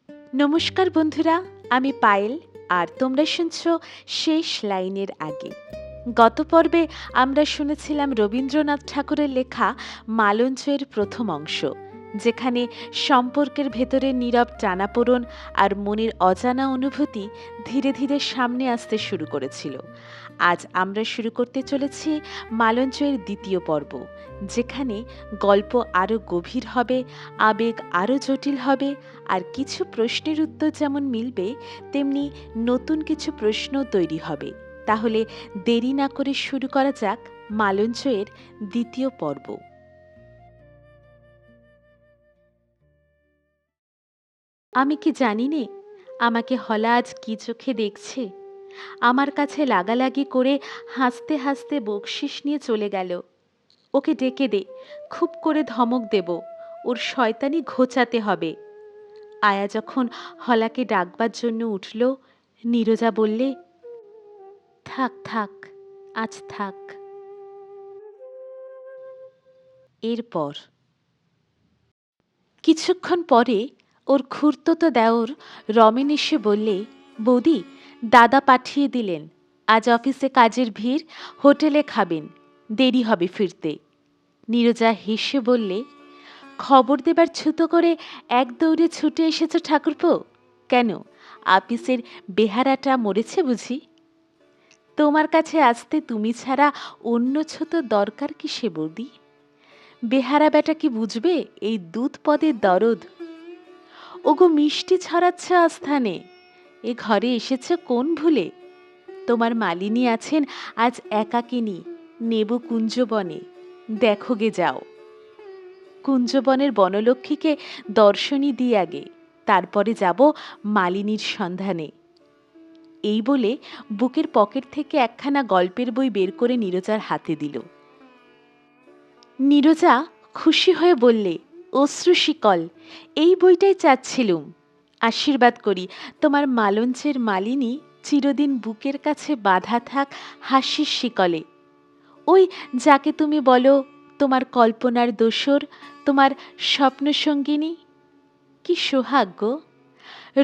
নমস্কার বন্ধুরা, আমি পায়েল আর তোমরা শুনছো শেষ লাইনের আগে। গত পর্বে আমরা শুনেছিলাম রবীন্দ্রনাথ ঠাকুরের লেখা মালঞ্চের প্রথম অংশ, যেখানে সম্পর্কের ভেতরে নীরব টানাপোড়েন আর মনের অজানা অনুভূতি ধীরে ধীরে সামনে আসতে শুরু করেছিল। আজ আমরা শুরু করতে চলেছি মালঞ্চের দ্বিতীয় পর্ব, যেখানে গল্প আরও গভীর হবে, আবেগ আরও জটিল হবে, আর কিছু প্রশ্নের উত্তর যেমন মিলবে, তেমনি নতুন কিছু প্রশ্ন তৈরি হবে। তাহলে দেরি না করে শুরু করা যাক মালঞ্চের দ্বিতীয় পর্ব। আমি কি জানি নে আমাকে হলা আজ কি চোখে দেখছে। আমার কাছে লাগালাগি করে হাসতে হাসতে বকশিস নিয়ে চলে গেল। ওকে ডেকে দে, খুব করে ধমক দেব, ওর শয়তানি ঘোচাতে হবে। আয়া যখন হলাকে ডাকবার জন্য উঠল, নীরজা বললে, থাক থাক, আজ থাক। এরপর কিছুক্ষণ পরে ওর খুড়তুতো দেওর রমেন এসে বললে, বৌদি, দাদা পাঠিয়ে দিলেন, আজ অফিসে কাজের ভিড়, হোটেলে খাবেন, দেরি হবে ফিরতে। নীরজা হেসে বললে, খবর দেবার ছুতো করে এক দৌড়ে ছুটে এসেছ ঠাকুরপো? কেন, আপিসের বেহারাটা মরেছে বুঝি? তোমার কাছে আসতে তুমি ছাড়া অন্য ছুতো দরকার কিসে বৌদি? বেহারা বেটা কি বুঝবে এই দুধ পদের দরদ? ওগো মিষ্টি ছড়াচ্ছে আস্থানে, এ ঘরে এসেছে কোন ভুলে? তোমার মালিনী আছেন আজ একাকিনী, নেব কুঞ্জবনে, দেখো গে যাও। কুঞ্জবনের বনলক্ষ্মীকে দর্শনী দিই আগে, তারপরে যাব মালিনীর সন্ধানে। এই বলে বুকের পকেট থেকে একখানা গল্পের বই বের করে নীরজার হাতে দিল। নীরজা খুশি হয়ে বললে, অশ্রুশিকল, এই বইটাই চাচ্ছিলুম। আশীর্বাদ করি তোমার মালঞ্চের মালিনী চিরদিন বুকের কাছে বাঁধা থাক হাসির শিকলে। ওই যাকে তুমি বলো তোমার কল্পনার দোসর, তোমার স্বপ্নসঙ্গিনী। কি সোহাগ্য!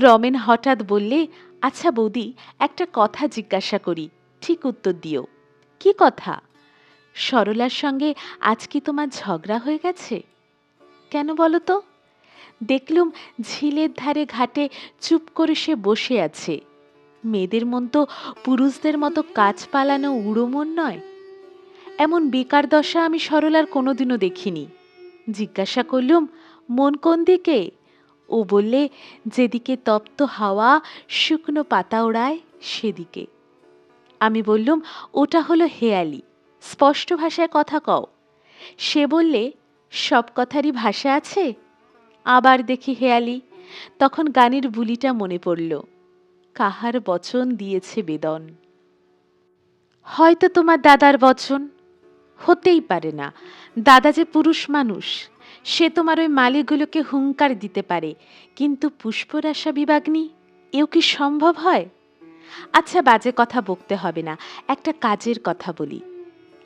রমেন হঠাৎ বললে, আচ্ছা বৌদি, একটা কথা জিজ্ঞাসা করি, ঠিক উত্তর দিও। কি কথা? সরলার সঙ্গে আজ কি তোমার ঝগড়া হয়ে গেছে? কেন বলো তো? দেখলুম ঝিলের ধারে ঘাটে চুপ করে সে বসে আছে। মেয়েদের মন তো পুরুষদের মতো কাজ পালানো উড়ো মন নয়। এমন বেকার দশা আমি সরলার কোনোদিনও দেখিনি। জিজ্ঞাসা করলুম, মন কোন দিকে? ও বললে, যেদিকে তপ্ত হাওয়া শুকনো পাতা ওড়ায় সেদিকে। আমি বললুম, ওটা হলো হেয়ালি, স্পষ্ট ভাষায় কথা কও। সে বললে, সব কথারই ভাষা আছে। আবার দেখি হেয়ালি, তখন গানের বুলিটা মনে পড়ল, কাহার বচন দিয়েছে বেদন। হয়তো তোমার দাদার বচন। হতেই পারে না, দাদা যে পুরুষ মানুষ, সে তোমার ওই মালিগুলোকে হুঙ্কার দিতে পারে, কিন্তু পুষ্পরাশা বিবাগ্নি, এও কি সম্ভব হয়? আচ্ছা, বাজে কথা বকতে হবে না, একটা কাজের কথা বলি।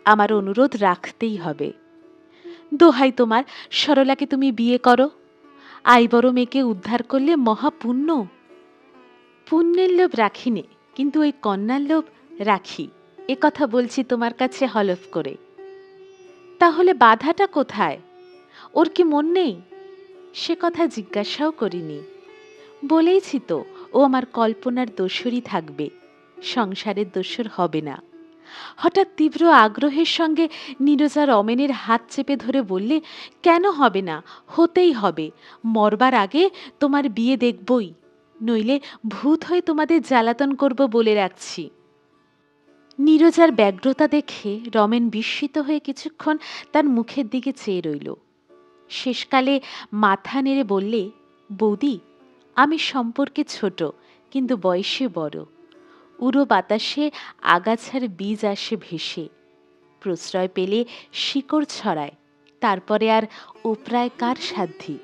আমার অনুরোধ রাখতেই হবে। দোহাই তোমার, সরলাকে তুমি বিয়ে করো। আইবড় মেয়েকে উদ্ধার করলে মহাপুণ্য। পুণ্যের লোভ রাখি নে, কিন্তু ওই কন্যার লোভ রাখি, এ কথা বলছি তোমার কাছে হলফ করে। তাহলে বাধাটা কোথায়? ওর কি মন নেই? সে কথা জিজ্ঞাসাও করিনি। বলেইছি তো, ও আমার কল্পনার দোসরই থাকবে, সংসারের দোসর হবে না। হঠাৎ তীব্র আগ্রহের সঙ্গে নীরজা রমেনের হাত চেপে ধরে বললে, কেন হবে না? হতেই হবে। মরবার আগে তোমার বিয়ে দেখবই, নইলে ভূত হয়ে তোমাদের জ্বালাতন করব বলে রাখছি। নীরজার ব্যগ্রতা দেখে রমেন বিস্মিত হয়ে কিছুক্ষণ তার মুখের দিকে চেয়ে রইল। শেষকালে মাথা নেড়ে বললে, বৌদি, আমি সম্পর্কে ছোট, কিন্তু বয়সে বড়। উড়ো বাতাসে আগাছার বীজ আসে ভেসে, প্রশ্রয় পেলে শিকড় ছড়ায়, তারপরে আর ওপরায় কার সাধ্যি?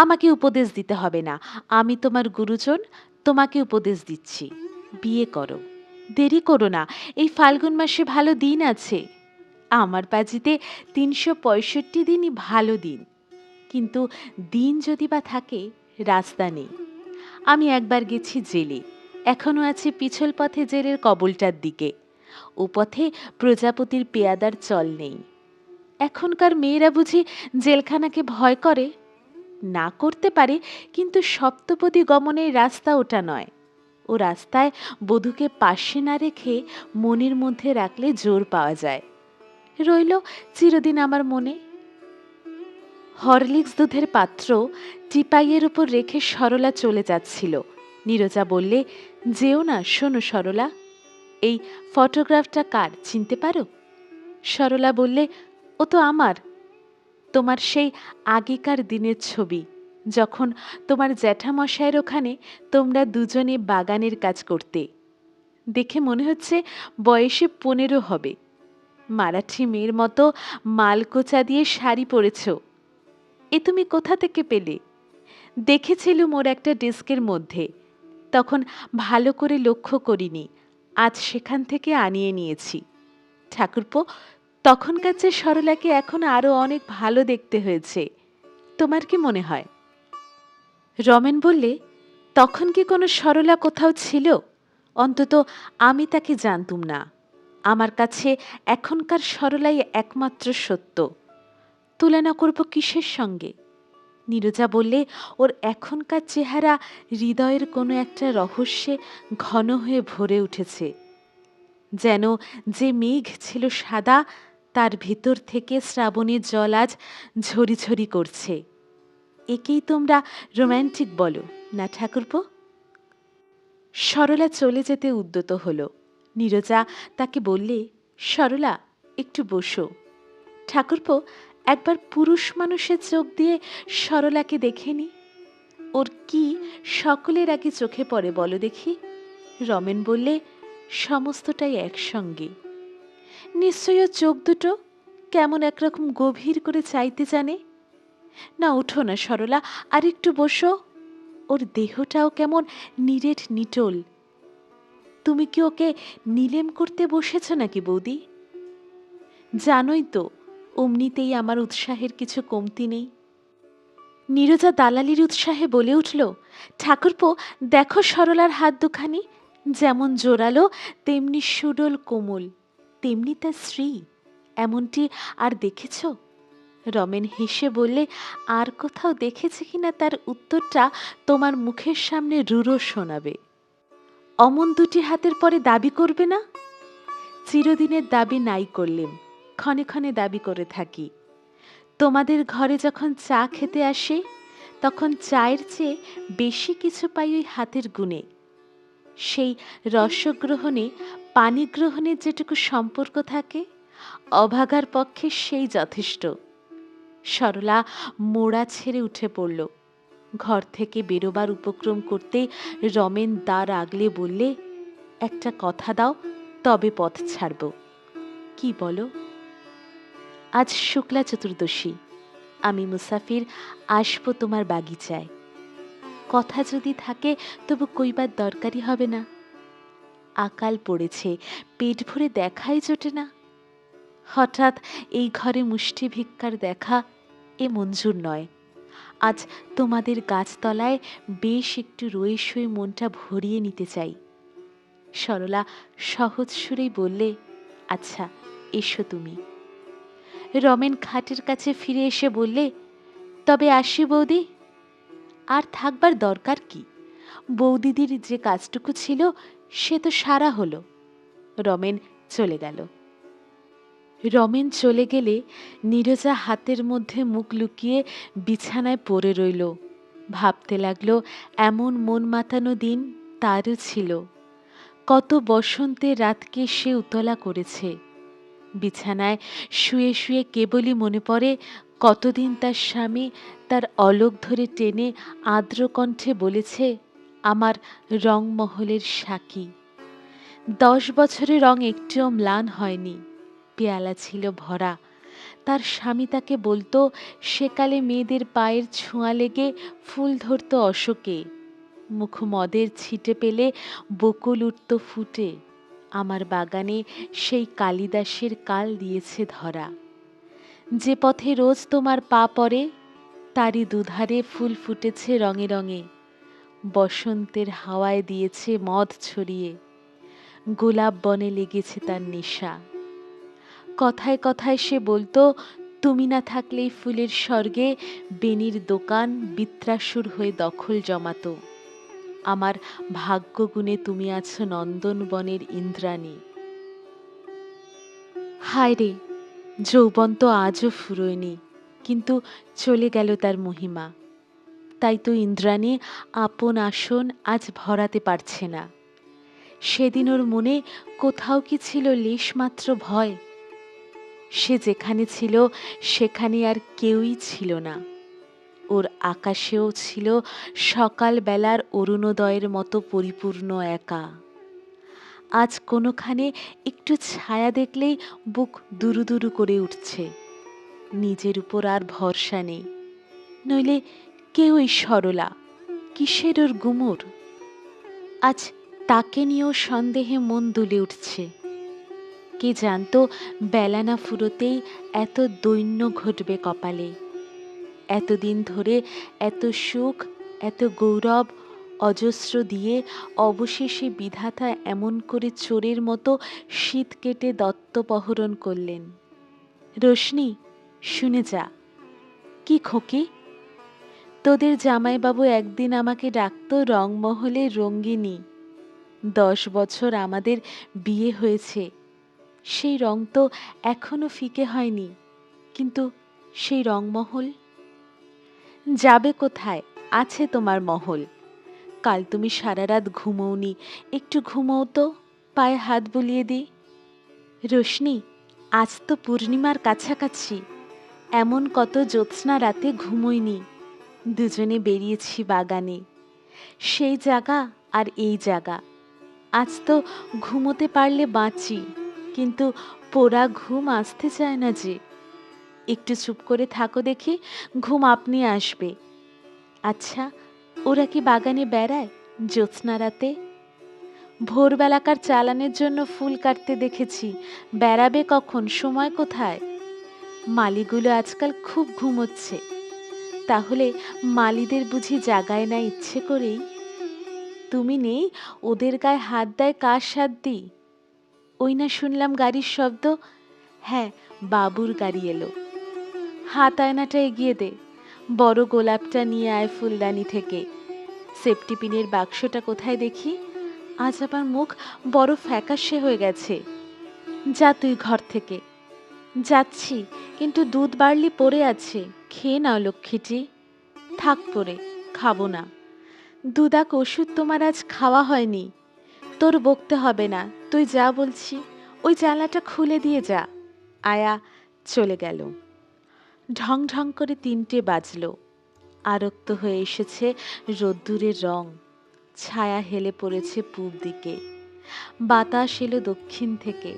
আমাকে উপদেশ দিতে হবে না, আমি তোমার গুরুজন, তোমাকে উপদেশ দিচ্ছি। বিয়ে করো, দেরি করো না, এই ফাল্গুন মাসে ভালো দিন আছে। আমার পাজিতে ৩৬৫ দিনই ভালো দিন, কিন্তু দিন যদি বা থাকে, রাস্তা নেই। আমি একবার গেছি জেলে, এখনো আছি পিছল পথে জেলের কবলটার দিকে। ও পথে প্রজাপতির পেয়াদার চল নেই। এখনকার মেয়েরা বুঝি জেলখানাকে ভয় করে? না করতে পারে, কিন্তু সপ্তপদী গমনের রাস্তা ওটা নয়। ও রাস্তায় বধূকে পাশে না রেখে মনের মধ্যে রাখলে জোর পাওয়া যায়। রইল চিরদিন আমার মনে। হরলিক্স দুধের পাত্র টিপাইয়ের উপর রেখে সরলা চলে যাচ্ছিল। নীরজা বললে, যেও না, শোনো সরলা, এই ফটোগ্রাফটা কার চিনতে পারো? সরলা বললে, ও তো আমার, তোমার সেই আগেকার দিনের ছবি, যখন তোমার জ্যাঠামশায়ের ওখানে তোমরা দুজনে বাগানের কাজ করতে। দেখে মনে হচ্ছে বয়সে 15 হবে। মারাঠি মেয়ের মতো মালকোচা দিয়ে শাড়ি পরেছ। এ তুমি কোথা থেকে পেলে? দেখেছিলুম ওর একটা ডেস্কের মধ্যে, তখন ভালো করে লক্ষ্য করিনি, আজ সেখান থেকে আনিয়ে নিয়েছি। ঠাকুরপো, তখনকার চেয়ে সরলাকে এখন আরো অনেক ভালো দেখতে হয়েছে। তোমার কি মনে হয়? রমেন বললে, তখন কি কোনো সরলা কোথাও ছিল? অন্তত আমি তাকে জানতুম না। আমার কাছে এখনকার সরলাই একমাত্র সত্য। তুলনা করব কিসের সঙ্গে? নীরজা বললে, ওর এখনকার চেহারা হৃদয়ের কোনো একটা রহস্যে ঘন হয়ে ভরে উঠেছে। যেন যে মেঘ ছিল সাদা, তার ভিতর থেকে শ্রাবণের জল আজ ঝরিঝরি করছে। একেই তোমরা রোম্যান্টিক বলো না ঠাকুরপো? সরলা চলে যেতে উদ্যত হল। নীরজা তাকে বললে, সরলা, একটু বসো। ঠাকুরপো, একবার পুরুষ মানুষের চোখ দিয়ে সরলাকে দেখে নি, ওর কি সকলের আগে চোখে পড়ে বলো দেখি? রমেন বললে, সমস্তটাই একসঙ্গে। নিশ্চয়ই ওর চোখ দুটো কেমন একরকম গভীর করে চাইতে জানে। না, উঠো না সরলা, আর একটু বসো। ওর দেহটাও কেমন নিরেট নিটোল। তুমি কি ওকে নিলেম করতে বসেছ নাকি বৌদি? জানোই তো, অমনিতেই আমার উৎসাহের কিছু কমতি নেই। নীরজা দালালির উৎসাহে বলে উঠল, ঠাকুরপো, দেখো সরলার হাত দুখানি, যেমন জোরালো তেমনি সুডোল কোমল, তেমনি তার শ্রী। এমনটি আর দেখেছ? রমেন হেসে বললে, আর কোথাও দেখেছে কিনা তার উত্তরটা তোমার মুখের সামনে রুড়ো শোনাবে। অমন দুটি হাতের পরে দাবি করবে না? চিরদিনের দাবি নাই করলেম, ক্ষণে ক্ষণে দাবি করে থাকি। তোমাদের ঘরে যখন চা খেতে আসে, তখন চায়ের চেয়ে বেশি কিছু পাই ওই হাতের গুণে। সেই রসগ্রহণে পানি গ্রহণের যেটুকু সম্পর্ক থাকে, অভাগার পক্ষে সেই যথেষ্ট। সরলা মোড়া ছেড়ে উঠে পড়ল। ঘর থেকে বেরোবার উপক্রম করতে রমেন দ্বার আগলে বললে, একটা কথা দাও, তবে পথ ছাড়ব। কি বলো? আজ শুক্লা চতুর্দশী, আমি মুসাফির, আসবো তোমার বাগিচায়। কথা যদি থাকে তবু কইবার দরকারই হবে না। আকাল পড়েছে, পেট ভরে দেখাই জোটে না। হঠাৎ এই ঘরে মুষ্টি ভিক্ষার দেখা এ মঞ্জুর নয়। আজ তোমাদের গাছতলায় বেশ একটু রয়ে শুয়ে মনটা ভরিয়ে নিতে চাই। সরলা সহজ সুরেই বললে, আচ্ছা, এসো তুমি। রমেন খাটের কাছে ফিরে এসে বললে, তবে আসি বৌদি। আর থাকবার দরকার কি? বৌদিদির যে কাজটুকু ছিল সে তো সারা হলো। রমেন চলে গেল। রমেন চলে গেলে নীরজা হাতের মধ্যে মুখ লুকিয়ে বিছানায় পড়ে রইল। ভাবতে লাগলো, এমন মন মাতানো দিন তারও ছিল। কত বসন্তের রাতকে সে উতলা করেছে। বিছানায় শুয়ে শুয়ে কেবলই মনে পড়ে কতদিন তার স্বামী তার অলক ধরে টেনে আর্দ্র কণ্ঠে বলেছে, আমার রংমহলের সাকি। 10 বছরে রং একটুও ম্লান হয়নি, পেয়ালা ছিল ভরা। তার স্বামী তাকে বলতো, সেকালে মেয়েদের পায়ের ছোঁয়া লেগে ফুল ধরত অশোকে, মুখ মদের ছিটে পেলে বকুল উঠত ফুটে, আমার বাগানে সেই কালিদাসের কাল দিয়েছে ধরা। যে পথে রোজ তোমার পা পড়ে, তারই দুধারে ফুল ফুটেছে রঙে রঙে, বসন্তের হাওয়ায় দিয়েছে মদ ছড়িয়ে, গোলাপ বনে লেগেছে তার নেশা। কথায় কথায় সে বলতো, তুমি না থাকলেই ফুলের স্বর্গে বেনির দোকান বিত্রাসুর হয়ে দখল জমাতো। আমার ভাগ্যগুণে তুমি আছো নন্দনবনের ইন্দ্রাণী। হায় রে, যৌবন তো আজও ফুরোয়নি, কিন্তু চলে গেল তার মহিমা। তাই তো ইন্দ্রাণী আপন আসন আজ ভরাতে পারছে না। সেদিন ওর মনে কোথাও কি ছিল লেশমাত্র ভয়? সে যেখানে ছিল সেখানে আর কেউই ছিল না। ওর আকাশেও ছিল সকালবেলার অরুণোদয়ের মতো পরিপূর্ণ একা। আজ কোনোখানে একটু ছায়া দেখলেই বুক দুরু দুরু করে উঠছে। নিজের উপর আর ভরসা নেই, নইলে কেউই সরলা, কিসের ওর গুমর? আজ তাকে নিয়েও সন্দেহে মন দুলে উঠছে। কে জানতো বেলা না ফুরোতেই এত দৈন্য ঘটবে কপালে। এতদিন ধরে এত সুখ, এত গৌরব অজস্র দিয়ে অবশেষে বিধাতা এমন করে চোরের মতো শীত কেটে দত্তপহরণ করলেন। রোশনি, শুনে যা। কি খোকি, তোদের জামাইবাবু একদিন আমাকে ডাকতো রংমহলে রঙ্গিনী। 10 বছর আমাদের বিয়ে হয়েছে, সেই রং তো এখনো ফিকে হয়নি, কিন্তু সেই রংমহল যাবে কোথায়? আছে তোমার মহল। কাল তুমি সারা রাত ঘুমোওনি, একটু ঘুমোও তো, পায়ে হাত বুলিয়ে দিই। রোশনি, আজ তো পূর্ণিমার কাছাকাছি, এমন কত জ্যোৎস্না রাতে ঘুমোইনি। দুজনে বেরিয়েছি বাগানে, সেই জায়গা আর এই জায়গা। আজ তো ঘুমোতে পারলে বাঁচি, কিন্তু পোড়া ঘুম আসতে চায় না যে। একটু চুপ করে থাকো দেখি, ঘুম আপনি আসবে। আচ্ছা, ওরা কি বাগানে বেড়ায় জ্যোৎস্না রাতে? ভোরবেলাকার চালানের জন্য ফুল কাটতে দেখেছি, বেড়াবে কখন, সময় কোথায়? মালিগুলো আজকাল খুব ঘুমোচ্ছে। তাহলে মালিদের বুঝি জাগায় না ইচ্ছে করেই? তুমি নেই, ওদের গায়ে হাত দেয় কার সাধ্যি? ওই না শুনলাম গাড়ির শব্দ। হ্যাঁ, বাবুর গাড়ি এলো। হাত আয়নাটা এগিয়ে দে, বড় গোলাপটা নিয়ে আয় ফুলদানি থেকে। সেফটি পিনের বাক্সটা কোথায় দেখি? আজ আমার মুখ বড় ফ্যাকাশে হয়ে গেছে। যা তুই ঘর থেকে। যাচ্ছি, কিন্তু দুধ বার্লি পড়ে আছে, খেয়ে নাও লক্ষ্মীটি। থাক পড়ে, খাবো না। দুদাক ওষুধ তোমার আজ খাওয়া হয়নি। তোর বকতে হবে না, তুই যা বলছি। ওই জানলাটা খুলে দিয়ে যা। আয়া চলে গেল। ঢং ঢং করে 3টে বাজল। আরক্ত হয়ে এসেছে রোদ্দুরের রং। ছায়া হেলে পড়েছে পূব দিকে। বাতাস এলো দক্ষিণ থেকে।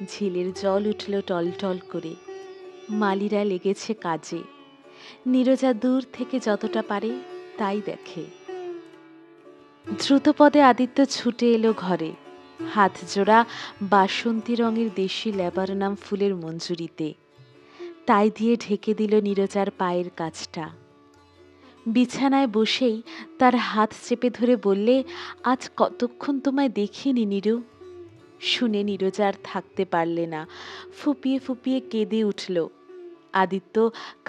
ঝিলের জল উঠল টলটল করে। মালিরা লেগেছে কাজে। নীরজা দূর থেকে যতটা পারে তাই দেখে। দ্রুতপদে আদিত্য ছুটে এলো ঘরে, হাত জোড়া বাসন্তী রঙের দেশি ল্যাবারনাম ফুলের মঞ্জুরিতে। তাই দিয়ে ঢেকে দিল নীরজার পায়ের কাছটা। বিছানায় বসেই তার হাত চেপে ধরে বললে, আজ কতক্ষণ তোমায় দেখিনি নীরু। শুনে নীরজার থাকতে পারলে না, ফুপিয়ে ফুপিয়ে কেঁদে উঠল। আদিত্য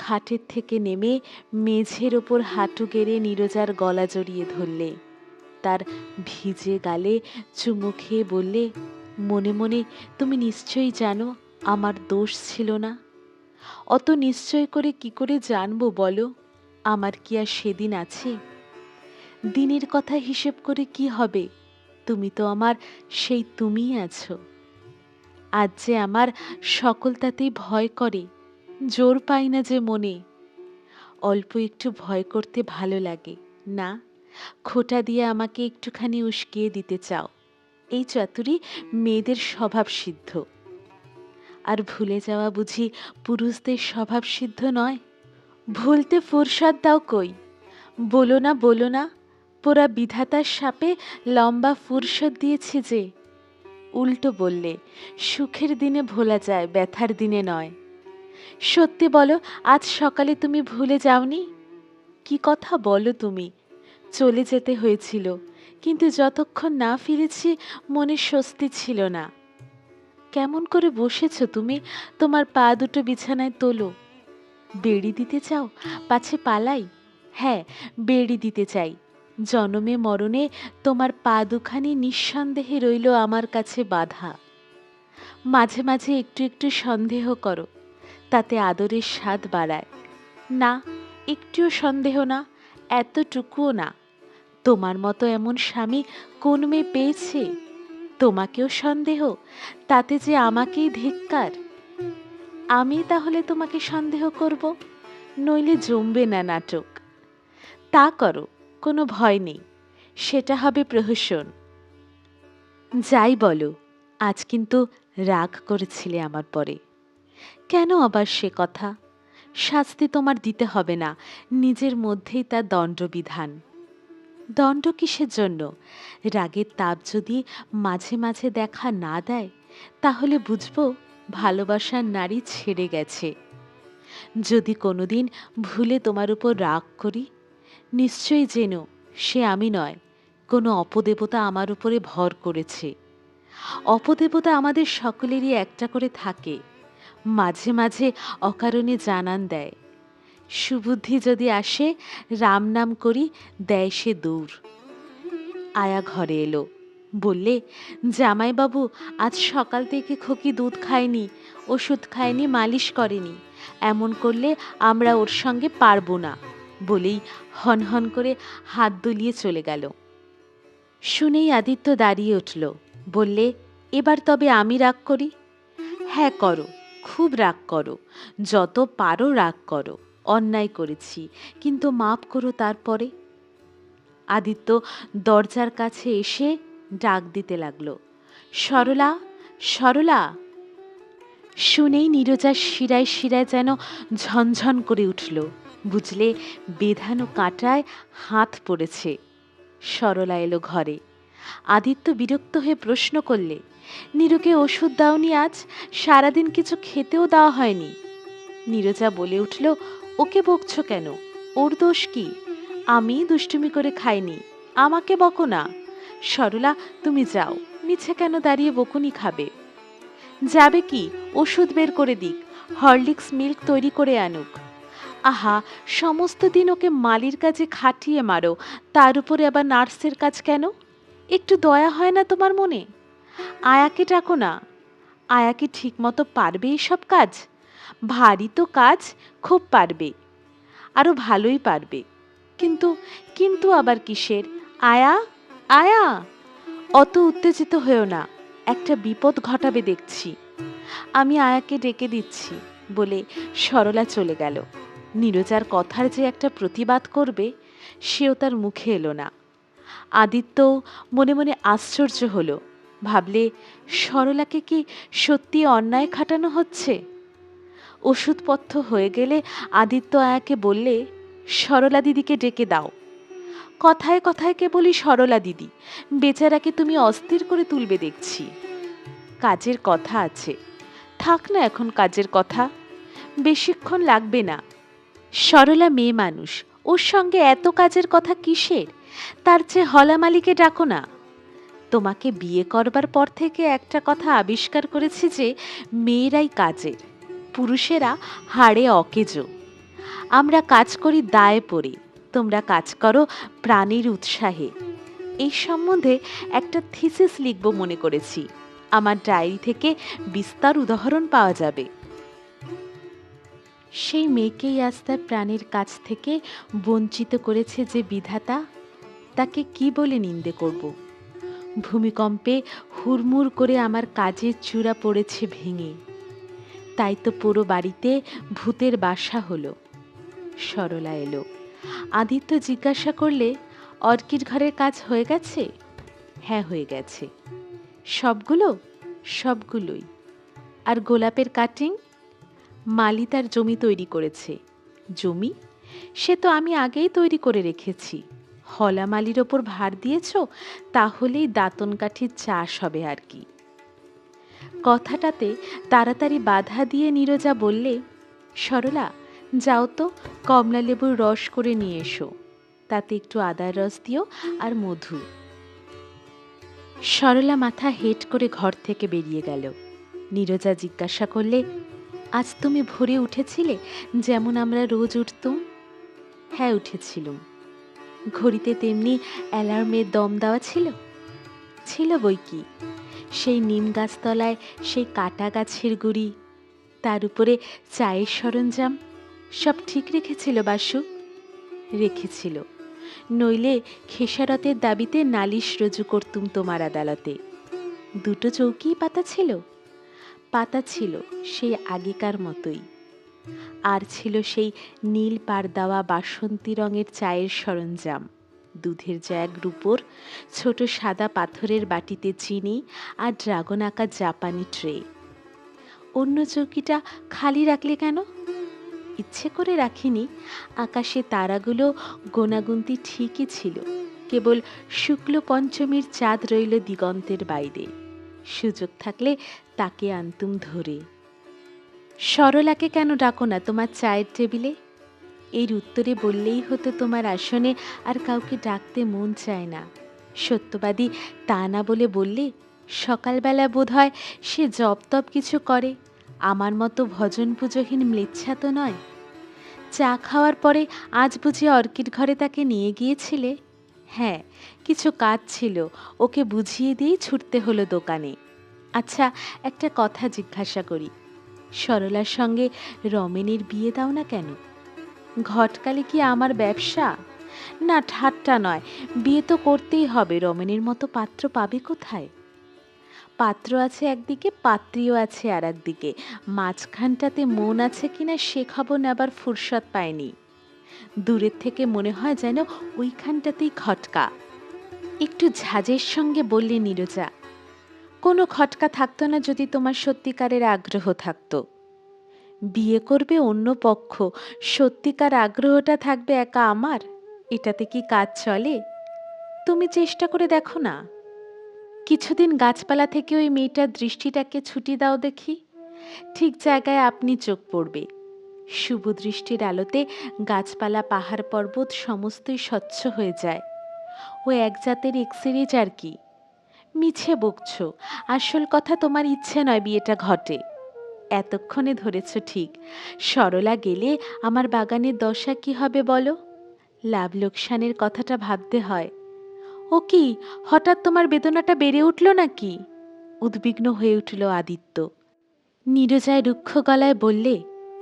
খাটের থেকে নেমে মেঝের ওপর হাঁটু গেড়ে নীরজার গলা জড়িয়ে ধরলে। তার ভিজে গালে চুমু খেয়ে বললে, মনে মনে তুমি নিশ্চয়ই জানো আমার দোষ ছিল না। অত নিশ্চয় করে কি করে জানবো বলো? আমার কি আর সেদিন আছে? দিনের কথা হিসেব করে কি হবে? তুমি তো আমার সেই তুমিই আছো। আজ যে আমার সকলটাতেই ভয় করে, জোর পাই না যে মনে। অল্প একটু ভয় করতে ভালো লাগে না? খোঁটা দিয়ে আমাকে একটুখানি উস্কিয়ে দিতে চাও, এই চাতুরি মেয়েদের স্বভাব সিদ্ধ। আর ভুলে যাওয়া বুঝি পুরুষদের স্বভাব সিদ্ধ নয়? ভুলতে ফুরসত দাও কই? বলো না, বলো না, পোড়া বিধাতার শাপে লম্বা ফুরসত দিয়েছি যে। উল্টো বললে, সুখের দিনে ভোলা যায়, ব্যথার দিনে নয়। সত্যি বলো, আজ সকালে তুমি ভুলে যাওনি? কি কথা বলো তুমি? চলে যেতে হয়েছিল, কিন্তু যতক্ষণ না ফিরেছি মনে স্বস্তি ছিল না। কেমন করে বসেছ তুমি? তোমার পা দুটো বিছানায় তোলো। বেড়ি দিতে চাও? পাছে পালাই? হ্যাঁ, বেড়ি দিতে চাই। জনমে মরণে তোমার পা দুখানি নিঃসন্দেহে রইল আমার কাছে বাধা। মাঝে মাঝে একটু একটু সন্দেহ করো, তাতে আদরের স্বাদ বাড়ায়। না, একটুও সন্দেহ না, এতটুকুও না। তোমার মতো এমন স্বামী কোন মেয়ে পেয়েছে? তোমাকেও সন্দেহ, তাতে যে আমাকেই ধিক্কার। আমি তাহলে তোমাকে সন্দেহ করব? নইলে জমবে না নাটক। তা করো, কোনো ভয় নেই, সেটা হবে প্রহসন। যাই বলো, আজ কিন্তু রাগ করেছিলে আমার পরে। কেন আবার সে কথা? শাস্তি তোমার দিতে হবে না, নিজের মধ্যেই তার দণ্ডবিধান। দণ্ড কিসের জন্য? রাগের তাপ যদি মাঝে মাঝে দেখা না দেয়, তাহলে বুঝবো ভালোবাসার নারী ছেড়ে গেছে। যদি কোনোদিন ভুলে তোমার উপর রাগ করি, নিশ্চয়ই জেনো সে আমি নয়, কোনো অপদেবতা আমার উপরে ভর করেছে। অপদেবতা আমাদের সকলেরই একটা করে থাকে, মাঝে মাঝে অকারণে জানান দেয়। সুবুদ্ধি যদি আসে, রাম নাম করি, দেয় সে দূর। আয়া ঘরে এলো, বললে, জামাইবাবু আজ সকাল থেকে খোকি দুধ খায়নি, ওষুধ খায়নি, মালিশ করেনি। এমন করলে আমরা ওর সঙ্গে পারবো না, বলেই হনহন করে হাত দুলিয়ে চলে গেল। শুনেই আদিত্য দাঁড়িয়ে উঠল, বললে, এবার তবে আমি রাগ করি? হ্যাঁ করো, খুব রাগ করো, যত পারো রাগ করো। অন্যায় করেছি, কিন্তু মাপ করো তারপরে। আদিত্য দরজার কাছে এসে ডাক দিতে লাগলো, সরলা, সরলা। শুনেই নীরজার শিরায় শিরায় যেন ঝনঝন করে উঠল। বুঝলে বেধানো কাঁটায় হাত পড়েছে। সরলা এলো ঘরে। আদিত্য বিরক্ত হয়ে প্রশ্ন করলে, নীরুকে ওষুধ দাওনি আজ? সারাদিন কিছু খেতেও দেওয়া হয়নি। নীরজা বলে উঠল, ওকে বকছো কেন? ওর দোষ কি? আমি দুষ্টুমি করে খাইনি, আমাকে বকো না। সরলা, তুমি যাও, মিছে কেন দাঁড়িয়ে বকুনি খাবে? যাবে কি? ওষুধ বের করে দিক, হরলিক্স মিল্ক তৈরি করে আনুক। আহা, সমস্ত দিন ওকে মালির কাজে খাটিয়ে মারো, তার উপরে আবার নার্সের কাজ কেন? একটু দয়া হয় না তোমার মনে? আয়াকে ডাকো না। আয়া কি ঠিক মতো পারবে এসব কাজ? ভারী তো কাজ, খুব পারবে, আরো ভালোই পারবে। কিন্তু কিন্তু আবার কিসের? আয়া, আয়া! অত উত্তেজিত হয়েও না, একটা বিপদ ঘটাবে দেখছি। আমি আয়াকে ডেকে দিচ্ছি, বলে সরলা চলে গেল। নীরজার কথার যে একটা প্রতিবাদ করবে, সেও তার মুখে এলো না। আদিত্য মনে মনে আশ্চর্য হলো, ভাবলে, সরলাকে কি সত্যি অন্যায় খাটানো হচ্ছে? ওষুধপথ্য হয়ে গেলে আদিত্য আয়াকে বললে, সরলা দিদিকে ডেকে দাও। কথায় কথায় কেবলই সরলা দিদি, বেচারাকে তুমি অস্থির করে তুলবে দেখছি। কাজের কথা আছে, থাক না এখন কাজের কথা, বেশিক্ষণ লাগবে না। সরলা মেয়ে মানুষ, ওর সঙ্গে এত কাজের কথা কিসের? তার চেয়ে হলা মালিকে ডাকো না। তোমাকে বিয়ে করবার পর থেকে একটা কথা আবিষ্কার করেছি যে মেয়েরাই কাজের, পুরুষেরা হাড়ে অকেজো। আমরা কাজ করি দায়ে পড়ে, তোমরা কাজ করো প্রাণীর উৎসাহে। এই সম্বন্ধে একটা থিসিস লিখব মনে করেছি, আমার ডায়েরি থেকে বিস্তার উদাহরণ পাওয়া যাবে। সেই মেয়েকেই আজ তার প্রাণের কাছ থেকে বঞ্চিত করেছে যে বিধাতা, তাকে কি বলে নিন্দে করব? ভূমিকম্পে হুড়মুড় করে আমার কাজের চূড়া পড়েছে ভেঙে, তাই তো পুরো বাড়িতে ভূতের বাসা হলো। সরলা এলো। আদিত্য জিজ্ঞাসা করলে, অর্কিড ঘরের কাজ হয়ে গেছে? হ্যাঁ, হয়ে গেছে। সবগুলো? সবগুলোই। আর গোলাপের কাটিং? মালি তার জমি তৈরি করেছে। জমি? সে তো আমি আগেই তৈরি করে রেখেছি। হলা মালির ওপর ভার দিয়েছ, তাহলেই দাঁতন কাঠির চাষ হবে আর কি। কথাটাতে তাড়াতাড়ি বাধা দিয়ে নীরজা বললে, সরলা, যাও তো কমলা লেবুর রস করে নিয়ে এসো। তাতে একটু আদার রস দিও আর মধু। সরলা মাথা হেঁট করে ঘর থেকে বেরিয়ে গেল। নীরজা জিজ্ঞাসা করলে, আজ তুমি ভোরে উঠেছিলে যেমন আমরা রোজ উঠতুম? হ্যাঁ, উঠেছিলুম। ঘড়িতে তেমনি অ্যালার্মের দম দেওয়া ছিল? ছিল বই কি। সেই নিম গাছতলায় সেই কাটা গাছের গুড়ি, তার উপরে চায়ের সরঞ্জাম, সব ঠিক রেখেছিল বাসু? রেখেছিল, নইলে খেসারতের দাবিতে নালিশ রুজু করতুম তোমার আদালতে। দুটো চৌকি পাতা ছিল? পাতা ছিল সেই আগেকার মতোই। আর ছিল সেই নীল পাড় দেওয়া বাসন্তী রঙের চায়ের সরঞ্জাম, দুধের জ্যাগর উপর ছোট সাদা পাথরের বাটিতে চিনি আর ড্রাগন আঁকা জাপানি ট্রে। অন্য চৌকিটা খালি রাখলে কেন? ইচ্ছে করে রাখিনি। আকাশে তারাগুলো গোনাগুনতি ঠিকই ছিল, কেবল শুক্ল পঞ্চমীর চাঁদ রইল দিগন্তের বাইরে। সুযোগ থাকলে তাকে আনতুম ধরে। সরলাকে কেন ডাকো না তোমার চায়ের টেবিলে? এর উত্তরে বললেই হতো তোমার আসনে আর কাউকে ডাকতে মন চায় না। সত্যবাদী তা না বলে বললে, সকালবেলা বোধ হয় সে জপ তপ কিছু করে, আমার মতো ভজন পুজোহীন ম্লেচ্ছা তো নয়। চা খাওয়ার পরে আজ বুঝি অর্কিড ঘরে তাকে নিয়ে গিয়েছিলে? হ্যাঁ, কিছু কাজ ছিল, ওকে বুঝিয়ে দিয়েই ছুটতে হলো দোকানে। আচ্ছা, একটা কথা জিজ্ঞাসা করি, সরলার সঙ্গে রমেনের বিয়ে দাও না কেন? ঘটকালে কি আমার ব্যবসা? না, ঠাট্টা নয়, বিয়ে তো করতেই হবে। রমেনের মতো পাত্র পাবে কোথায়? পাত্র আছে একদিকে, পাত্রীও আছে আর একদিকে। মাঝখানটাতে মন আছে কিনা সে খবর নেবার ফুরসত পায়নি। দূরের থেকে মনে হয় যেন ওইখানটাতেই খটকা। একটু ঝাঁজের সঙ্গে বললে নীরজা, কোনো খটকা থাকতো না যদি তোমার সত্যিকারের আগ্রহ থাকতো। বিয়ে করবে অন্য পক্ষ, সত্যিকার আগ্রহটা থাকবে একা আমার। এটাতে কি কাজ চলে? তুমি চেষ্টা করে দেখো না। কিছুদিন গাছপালা থেকে ওই মেয়েটার দৃষ্টিটাকে ছুটি দাও দেখি, ঠিক জায়গায় আপনি চোখ পড়বে। শুভ দৃষ্টির আলোতে গাছপালা পাহাড় পর্বত সমস্তই স্বচ্ছ হয়ে যায়। ও এক জাতের এক্সিরিজ আর কি। মিছে বকছ, আসল কথা তোমার ইচ্ছে নয় বিয়েটা ঘটে। এতক্ষণে ধরেছ ঠিক। সরলা গেলে আমার বাগানের দশা কি হবে বলো? লাভ লোকসানের কথাটা ভাবতে হয়। ও কি, হঠাৎ তোমার বেদনাটা বেড়ে উঠল নাকি? উদ্বিগ্ন হয়ে উঠল আদিত্য। নীরজায় রুক্ষ গলায় বললে,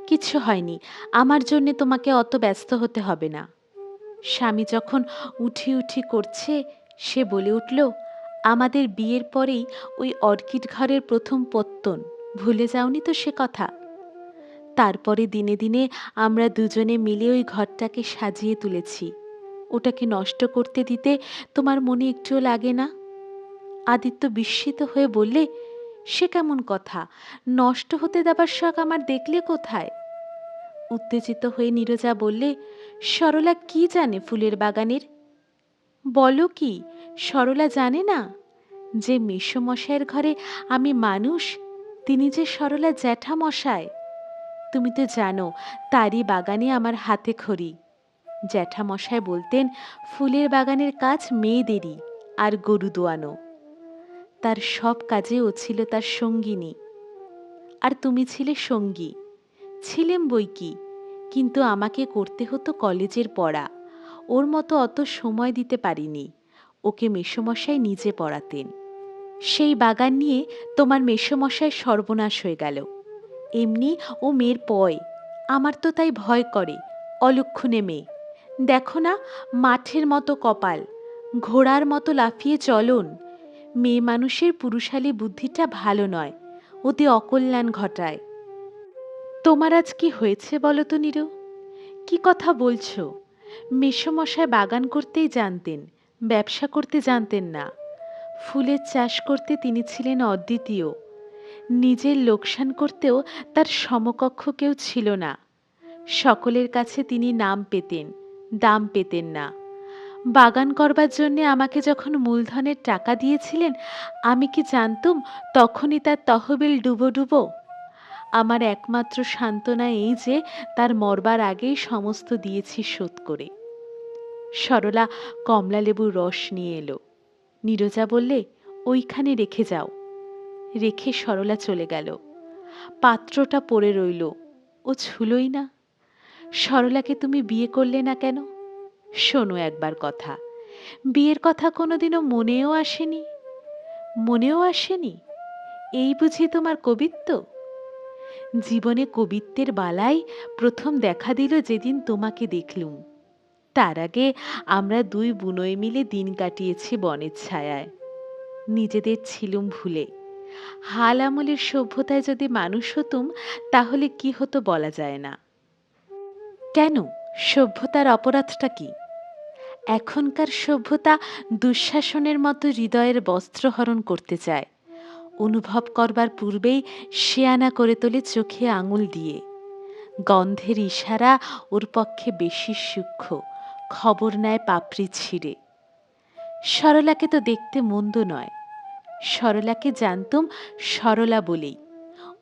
কিছু হয়নি, আমার জন্যে তোমাকে অত ব্যস্ত হতে হবে না। স্বামী যখন উঠি উঠি করছে, সে বলে উঠল, আমাদের বিয়ের পরেই ওই অর্কিড ঘরের প্রথম পত্তন, ভুলে যাওনি তো সে কথা? তারপরে দিনে দিনে আমরা দুজনে মিলে ওই ঘরটাকে সাজিয়ে তুলেছি। ওটাকে নষ্ট করতে দিতে তোমার মনে একটুও লাগে না? আদিত্য বিস্মিত হয়ে বললে, সে কেমন কথা? নষ্ট হতে দেবার শখ আমার দেখলে কোথায়? উত্তেজিত হয়ে নীরজা বললে, সরলা কি জানে ফুলের বাগানের? বলো কি, সরলা জানে না যে মেসোমশাইয়ের ঘরে আমি মানুষ, তিনি যে সরলা জ্যাঠামশায়? তুমি তো জানো তারই বাগানে আমার হাতে খড়ি। জ্যাঠামশাই বলতেন, ফুলের বাগানের কাজ মেয়েদেরই, আর গরু দোয়ানো। তার সব কাজে ও ছিল তার সঙ্গিনী, আর তুমি ছিলে সঙ্গী। ছিলেম বই কি, কিন্তু আমাকে করতে হতো কলেজের পড়া। ওর মতো অত সময় দিতে পারিনি। ওকে মেসোমশাই নিজে পড়াতেন। সেই বাগান নিয়ে তোমার মেসোমশাই সর্বনাশ হয়ে গেল। এমনি ও মেয়ের পয়, আমার তো তাই ভয় করে। অলক্ষণে মেয়ে, দেখো না, মাঠের মতো কপাল, ঘোড়ার মতো লাফিয়ে চলন। মেয়ে মানুষের পুরুষালী বুদ্ধিটা ভালো নয়, ওতে অকল্যাণ ঘটায়। তোমার আজ কি হয়েছে বলো তো নীরু? কি কথা বলছো? মেসোমশাই বাগান করতেই জানতেন, ব্যবসা করতে জানতেন না। ফুলের চাষ করতে তিনি ছিলেন অদ্বিতীয়। নিজের লোকসান করতেও তার সমকক্ষ কেউ ছিল না। সকলের কাছে তিনি নাম পেতেন, দাম পেতেন না। বাগান করবার জন্যে আমাকে যখন মূলধনের টাকা দিয়েছিলেন, আমি কি জানতুম তখনই তার তহবিল ডুবো ডুবো? আমার একমাত্র সান্ত্বনা এই যে তার মরবার আগেই সমস্ত দিয়েছি শোধ করে। সরলা কমলালেবুর রস নিয়ে এলো। নীরজা বললে, ওইখানে রেখে যাও। রেখে সরলা চলে গেল। পাত্রটা পড়ে রইল, ও ছুলোই না। সরলাকে তুমি বিয়ে করলে না কেন? শোনো একবার কথা, বিয়ের কথা কোনোদিনও মনেও আসেনি? মনেও আসেনি? এই বুঝি তোমার কবিত্ব? জীবনে কবিত্বের বালাই প্রথম দেখা দিল যেদিন তোমাকে দেখলুম। তার আগে আমরা দুই বুনোয় মিলে দিন কাটিয়েছি বনের ছায়ায়। নিজেদের ছিলুম ভুলে। হাল আমলের সভ্যতায় যদি মানুষ হতুম তাহলে কি হতো বলা যায় না। কেন, সভ্যতার অপরাধটা কি? এখনকার সভ্যতা দুঃশাসনের মতো হৃদয়ের বস্ত্রহরণ করতে চায়। অনুভব করবার পূর্বেই শেয়ানা করে তোলে চোখে আঙুল দিয়ে। গন্ধের ইশারা ওর পক্ষে বেশি সূক্ষ্ম, খবর নেয় পাপড়ি ছিঁড়ে। সরলাকে তো দেখতে মন্দ নয়। সরলাকে জানতুম সরলা বলেই।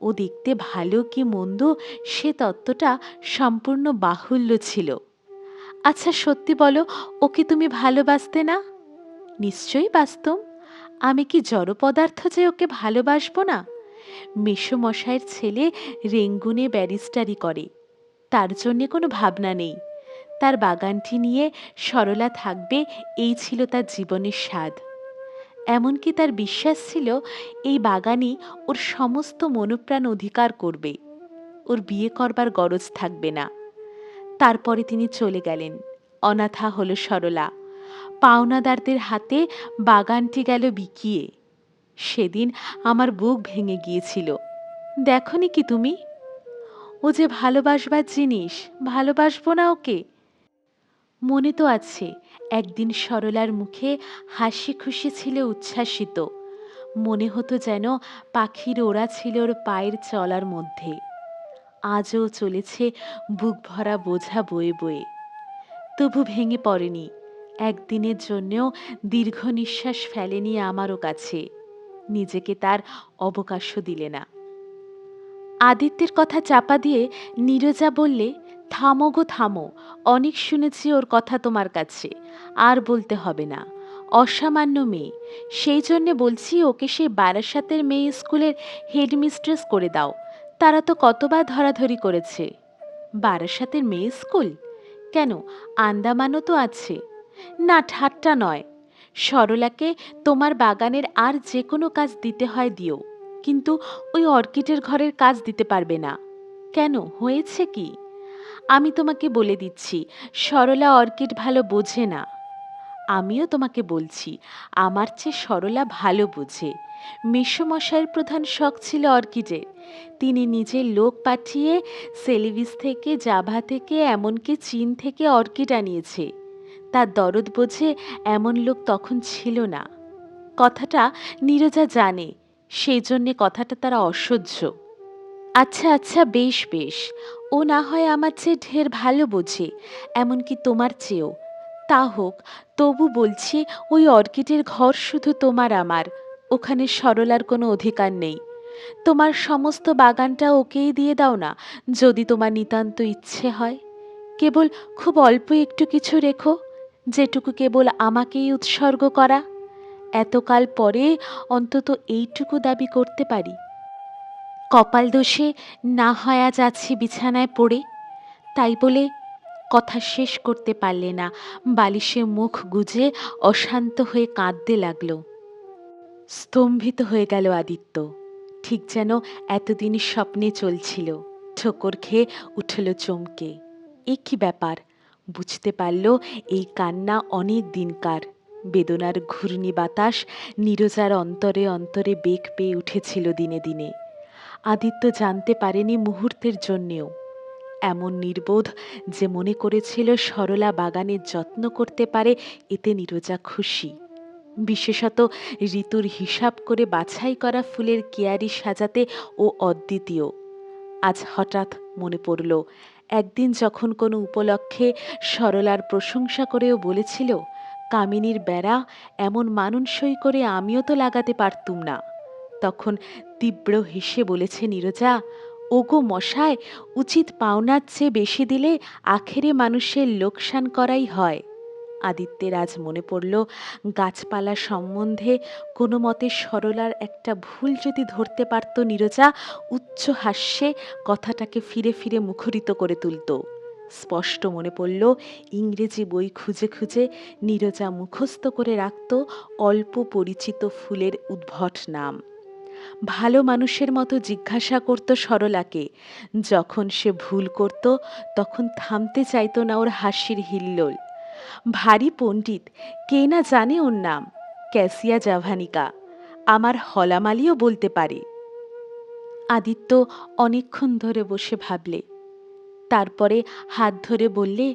ও দেখতে ভালো কি মন্দ সে তত্ত্বটা সম্পূর্ণ বাহুল্য ছিল। আচ্ছা সত্যি বলো, ওকে তুমি ভালোবাসতে না? নিশ্চয়ই বাসতুম। আমি কি জড় পদার্থ যে ওকে ভালোবাসবো না? মেসোমশাইয়ের ছেলে রেঙ্গুনে ব্যারিস্টারি করে, তার জন্যে কোনো ভাবনা নেই। তার বাগানটি নিয়ে সরলা থাকবে, এই ছিল তার জীবনের স্বাদ। এমনকি তার বিশ্বাস ছিল এই বাগানই ওর সমস্ত মনোপ্রাণ অধিকার করবে, ওর বিয়ে করবার গরজ থাকবে না। তারপরে তিনি চলে গেলেন। অনাথা হলো সরলা। পাওনাদারদের হাতে বাগানটি গেল বিকিয়ে। সেদিন আমার বুক ভেঙে গিয়েছিল। দেখনি কি তুমি? ও যে ভালোবাসবার জিনিস, ভালোবাসবো না ওকে? মনে তো আছে, একদিন সরলার মুখে হাসি খুশি ছিল উচ্ছ্বাসিত। মনে হতো যেন পাখির ওড়া ছিল ওর পায়ের চলার মধ্যে। আজও চলেছে বুক ভরা বোঝা বয়ে বয়ে। তবু ভেঙে পড়েনি, একদিনের জন্যেও দীর্ঘ নিঃশ্বাস ফেলেনি আমারও কাছে। নিজেকে তার অবকাশও দিলে না। আদিত্যের কথা চাপা দিয়ে নীরজা বললে, থামো গো থামো, অনেক শুনেছি ওর কথা তোমার কাছে, আর বলতে হবে না। অসামান্য মেয়ে, সেই জন্যে বলছি ওকে সেই বারাসাতের মেয়ে স্কুলের হেডমিস্ট্রেস করে দাও। তারা তো কতবার ধরাধরি করেছে। বারাসাতের মেয়ে স্কুল? কেন, আন্দামানও তো আছে। না, ঠাট্টা নয়। সরলাকে তোমার বাগানের আর যে কোনো কাজ দিতে হয় দিও, কিন্তু ওই অর্কিডের ঘরের কাজ দিতে পারবে না। কেন, হয়েছে কি? আমি তোমাকে বলে দিচ্ছি, সরলা অর্কিড ভালো বোঝে না। আমিও তোমাকে বলছি, আমার চেয়ে সরলা ভালো বোঝে। মেসোমশাইয়ের প্রধান শখ ছিল অর্কিডের। তিনি নিজের লোক পাঠিয়ে সেলিভিস থেকে, জাভা থেকে, এমনকি চীন থেকে অর্কিড আনিয়েছে। তার দরদ বোঝে এমন লোক তখন ছিল না। কথাটা নীরজা জানে, সেই জন্যে কথাটা তারা অসহ্য। আচ্ছা আচ্ছা, বেশ বেশ, ও না হয় আমার চেয়ে ঢের ভালো বোঝে, এমনকি তোমার চেয়েও। তা হোক, তবু বলছি ওই অর্কিডের ঘর শুধু তোমার আমার, ওখানে সরলার কোনো অধিকার নেই। তোমার সমস্ত বাগানটা ওকেই দিয়ে দাও না, যদি তোমার নিতান্ত ইচ্ছে হয়। কেবল খুব অল্প একটু কিছু রেখো, যেটুকু কেবল আমাকেই উৎসর্গ করা। এতকাল পরে অন্তত এইটুকু দাবি করতে পারি। কপাল দোষে না হয় আজ আছি বিছানায় পড়ে। তাই বলে কথা শেষ করতে পারলে না, বালিশে মুখ গুজে অশান্ত হয়ে কাঁদতে লাগল। স্তম্ভিত হয়ে গেল আদিত্য, ঠিক যেন এতদিন স্বপ্নে চলছিল। ঠোকর খেয়ে উঠল চমকে। এ কি ব্যাপার? বুঝতে পারল এই কান্না অনেক দিনকার। বেদনার ঘূর্ণি বাতাস নীরজার অন্তরে অন্তরে বেগ পেয়ে উঠেছিল দিনে দিনে। আদিত্য জানতে পারেনি মুহূর্তের জন্যেও। এমন নির্বোধ যে মনে করেছিল সরলা বাগানের যত্ন করতে পারে, এতে নীরজা খুশি। বিশেষত ঋতুর হিসাব করে বাছাই করা ফুলের কেয়ারি সাজাতে ও অদ্বিতীয়। আজ হঠাৎ মনে পড়ল, একদিন যখন কোনো উপলক্ষে সরলার প্রশংসা করেও বলেছিল, কামিনীর বেড়া এমন মানানসই করে আমিও তো লাগাতে পারতুম না। তখন তীব্র হেসে বলেছে নীরজা, ওগো মশায়, উচিত পাওনার চেয়ে বেশি দিলে আখেরে মানুষের লোকসান করাই হয়। আদিত্যের আজ মনে পড়ল গাছপালা সম্বন্ধে কোনো মতে সরলার একটা ভুল যদি ধরতে পারত নীরজা উচ্চ হাস্যে কথাটাকে ফিরে ফিরে মুখরিত করে তুলত। স্পষ্ট মনে পড়ল ইংরেজি বই খুঁজে খুঁজে নীরজা মুখস্থ করে রাখত অল্প পরিচিত ফুলের উদ্ভট নাম। ভালো মানুষের মতো জিজ্ঞাসা করত সরলাকে। যখন সে ভুল করত তখন থামতে চাইতো না ওর হাসির হিল্লোল। ভারী পণ্ডিত, কে না জানে ওর নাম, ক্যাসিয়া জাভানিকা। আমার হলামালিও বলতে পারে। আদিত্য অনেকক্ষণ ধরে বসে ভাবলে, তারপরে হাত ধরে বললে,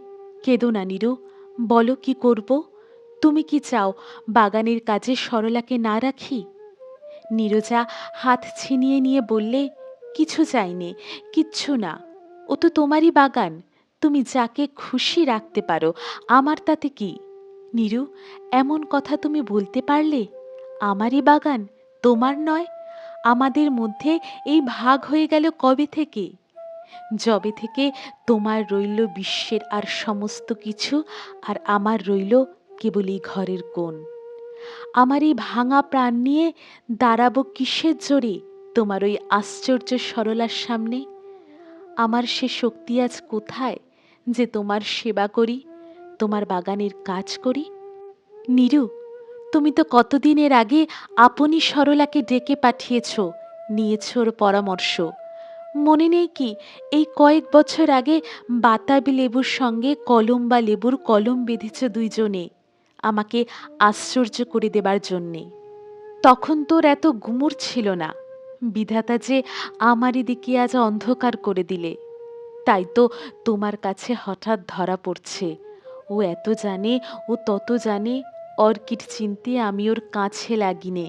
কেঁদো না নীরু, বলো কি করব? তুমি কি চাও বাগানের কাজে সরলাকে না রাখি? নীরজা হাত ছিনিয়ে নিয়ে বললে, কিছু চাইনে, কিচ্ছু না। ও তো তোমারই বাগান, তুমি যাকে খুশি রাখতে পারো, আমার তাতে কি? নীরু, এমন কথা তুমি বলতে পারলে? আমারই বাগান, তোমার নয়? আমাদের মধ্যে এই ভাগ হয়ে গেল কবে থেকে? যবে থেকে তোমার রইল বিশ্বের আর সমস্ত কিছু, আর আমার রইল কেবল এই ঘরের কোণ। আমার এই ভাঙা প্রাণ নিয়ে দাঁড়াবো কিসের জোরে তোমার ওই আশ্চর্য সরলার সামনে? আমার সে শক্তি আজ কোথায় যে তোমার সেবা করি, তোমার বাগানের কাজ করি? নীরু, তুমি তো কতদিনের আগে আপনি সরলাকে ডেকে পাঠিয়েছ, নিয়েছ ওর পরামর্শ। মনে নেই কি, এই কয়েক বছর আগে বাতাবি লেবুর সঙ্গে কলম বা লেবুর কলম বেঁধেছ দুইজনে, আমাকে আশ্চর্য করে দেবার জন্যে। তখন তোর এত গুমর ছিল না। বিধাতা যে আমারই দিকে আজ অন্ধকার করে দিলে। তাই তো তোমার কাছে হঠাৎ ধরা পড়ছে। ও এত জানে, ও তত জানে, অর্কিড চিনতে আমি ওর কাছে লাগিনে।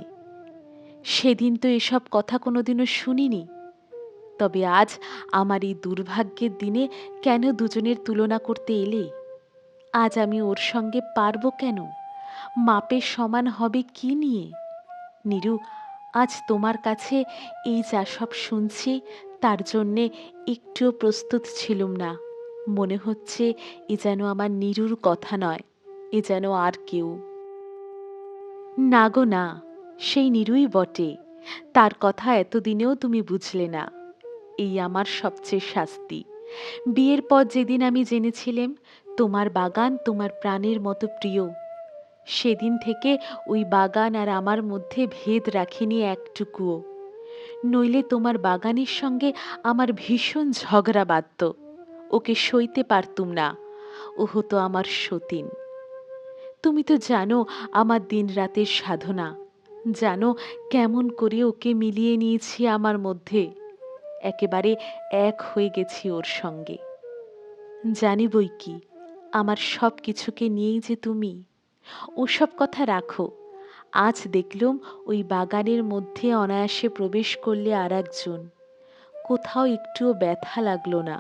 সেদিন তো এসব কথা কোনোদিনও শুনিনি। তবে আজ আমার এই দুর্ভাগ্যের দিনে কেন দুজনের তুলনা করতে এলে? আজ আমি ওর সঙ্গে পারবো কেন? মাপের সমান হবে কি নিয়ে? নীরু, আজ তোমার কাছে এই যা সব শুনছি তার জন্যে একটুও প্রস্তুত ছিলুম না। মনে হচ্ছে এ যেন আমার নীরুর কথা নয়, এ যেন আর কেউ। না গো না, সেই নীরুই বটে। তার কথা এতদিনেও তুমি বুঝলে না। এই আমার সবচেয়ে শাস্তি। বিয়ের পর যেদিন আমি জেনেছিলাম তোমার বাগান তোমার প্রাণের মতো প্রিয়, সেদিন থেকে ওই বাগান আর আমার মধ্যে ভেদ রাখেনি একটুকুও। নইলে তোমার বাগানের সঙ্গে আমার ভীষণ ঝগড়া বাধত। ওকে সইতে পারতুম না। ও হতো আমার সতীন। তুমি তো জানো আমার দিন রাতের সাধনা, জানো কেমন করে ওকে মিলিয়ে নিয়েছি আমার মধ্যে। একেবারে এক হয়ে গেছি ওর সঙ্গে। জানি বই কি, আমার সব কিছুকে নিয়েই যে তুমি। ওসব কথা রাখো। আজ দেখলুম ওই বাগানের মধ্যে অনায়াসে প্রবেশ করলে আর একজন। কোথাও একটুও ব্যথা লাগলো না।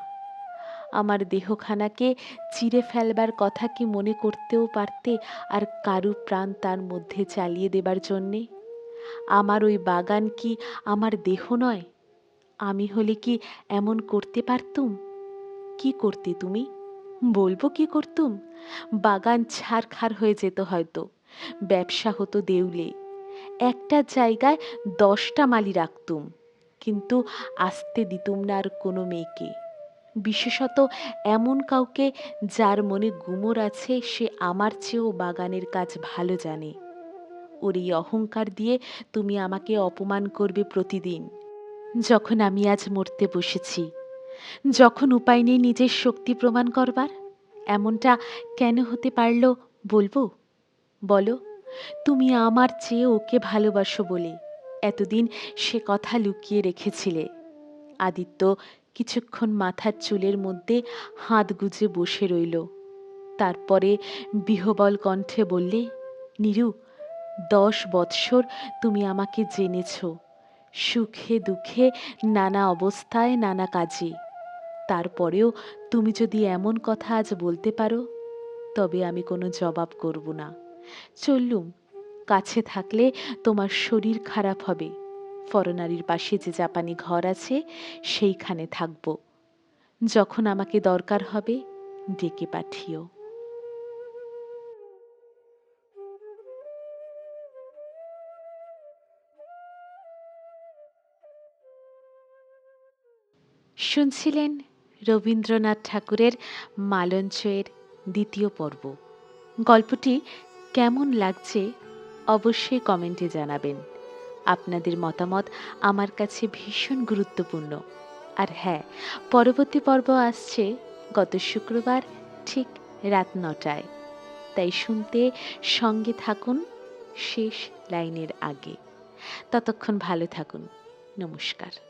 আমার দেহখানাকে চিরে ফেলবার কথা কি মনে করতেও পারতে আর কারু প্রাণ তার মধ্যে চালিয়ে দেবার জন্যে? আমার ওই বাগান কি আমার দেহ নয়? আমি হলে কি এমন করতে পারতুম? কি করতে তুমি? বলবো কি করতুম? বাগান ছারখার হয়ে যেত হয়তো, ব্যবসা হতো দেউলে। একটা জায়গায় 10টা মালি রাখতুম, কিন্তু আসতে দিতুম না আর কোনো মেয়েকে। বিশেষত এমন কাউকে যার মনে গুমর আছে, সে আমার চেয়েও বাগানের কাজ ভালো জানে। ওর এই অহংকার দিয়ে তুমি আমাকে অপমান করবে প্রতিদিন। যখন আমি আজ মরতে বসেছি, যখন উপায় নেই নিজের শক্তি প্রমাণ করবার, এমনটা কেন হতে পারল বলবো? বলো, তুমি আমার চেয়ে ওকে ভালোবাসো বলে এতদিন সে কথা লুকিয়ে রেখেছিলে। আদিত্য কিছুক্ষণ মাথার চুলের মধ্যে হাত গুজে বসে রইল। তারপরে বিহ্বল কণ্ঠে বললে, নীরু, 10 বৎসর তুমি আমাকে জেনেছ, সুখে দুঃখে, নানা অবস্থায়, নানা কাজে। তারপরেও তুমি যদি এমন কথা আজ বলতে পারো, তবে আমি কোনো জবাব করব না। চললুম। কাছে থাকলে তোমার শরীর খারাপ হবে। ফরনারির পাশে যে জাপানি ঘর আছে সেইখানে থাকব। যখন আমাকে দরকার হবে ডেকে পাঠিও। শুনছিলেন রবীন্দ্রনাথ ঠাকুরের মালঞ্চের দ্বিতীয় পর্ব। গল্পটি কেমন লাগছে অবশ্যই কমেন্টে জানাবেন। আপনাদের মতামত আমার কাছে ভীষণ গুরুত্বপূর্ণ। আর হ্যাঁ, পরবর্তী পর্ব আসছে গত শুক্রবার ঠিক রাত ৯টায়। তাই শুনতে সঙ্গে থাকুন শেষ লাইনের আগে। ততক্ষণ ভালো থাকুন। নমস্কার।